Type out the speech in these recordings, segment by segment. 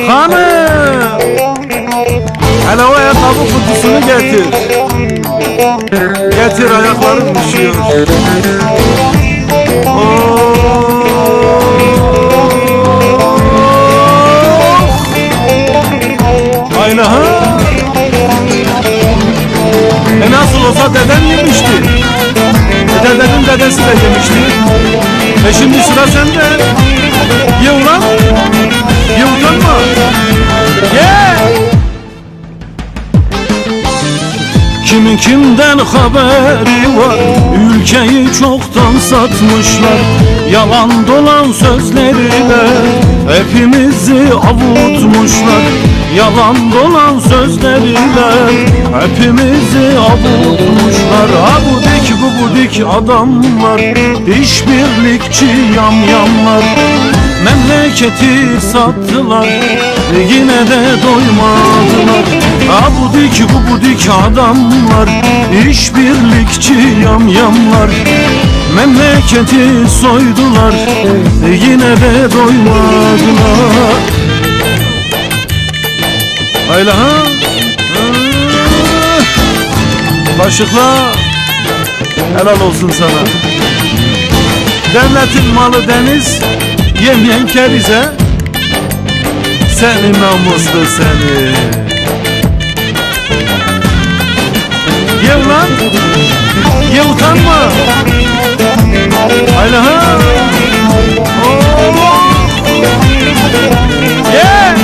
Hanım, hele o ayakkabı kutusunu getir. Getir, ayaklarım üşüyor. Aynen ha. Nasıl olsa dedem yemişti. Dedenin dedesi de yemişti. Şimdi sıra sende. Ye ulan. Ye, utanma. Ye. Kimin kimden haberi var? Ülkeyi çoktan satmışlar. Yalan dolan sözleriyle hepimizi avutmuşlar. Yalan dolan sözleriyle hepimizi avutmuşlar. Ha budik bu budik adamlar, işbirlikçi yamyamlar. Memleketi sattılar, yine de doymadılar. Ha budik bu budik adamlar, işbirlikçi yamyamlar. Memleketi soydular, yine de doymadılar. Hayla ha? Başıkla, helal olsun sana. Devletin malı deniz, yemeyen kerize. Seni namuslu seni. Ye ulan, ye, utanma. Hayla ha? Ye!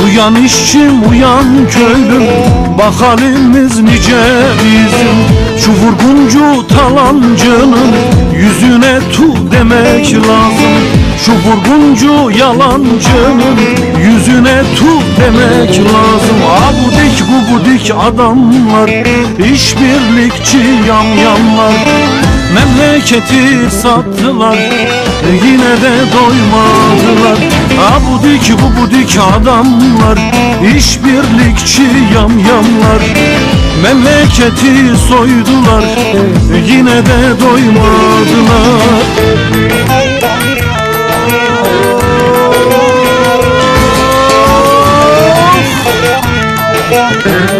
Uyan işçim, uyan köylüm, bak halimiz nice bizim. Şu vurguncu talancının yüzüne tu demek lazım. Şu vurguncu yalancının yüzüne tu demek lazım. Abudik bu budik adamlar, işbirlikçi yamyamlar. Memleketi sattılar, yine de doymadılar. Abudik bu budik adamlar, işbirlikçi yamyamlar. Memleketi soydular, yine de doymadılar.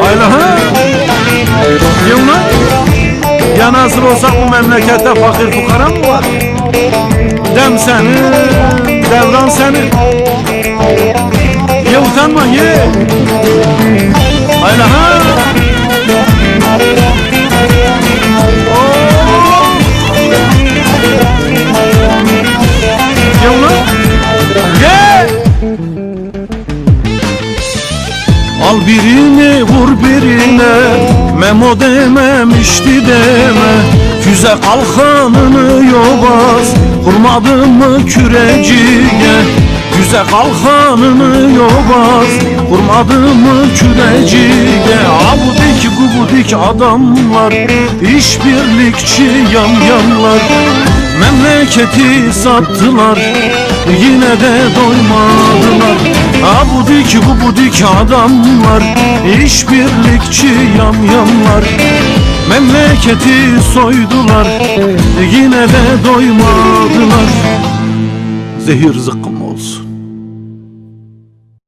Ayla ha? Ye ulan? Ya nasıl olsa bu memlekette fakir fukara mı var? Dem senin, devran senin. Ye, utanma, ye. Ayla ha? Ye ulan? Ye. Al birini vur birine, Memo dememişti deme. Füze kalkanını yobaz, kurmadın mı küreciye? Füze kalkanını yobaz, kurmadın mı küreciye? Abudik gubudik adamlar, işbirlikçi yamyamlar. Memleketi sattılar, yine de doymadılar. Abudik gubudik adamlar, işbirlikçi yamyamlar. Memleketi soydular, yine de doymadılar. Zehir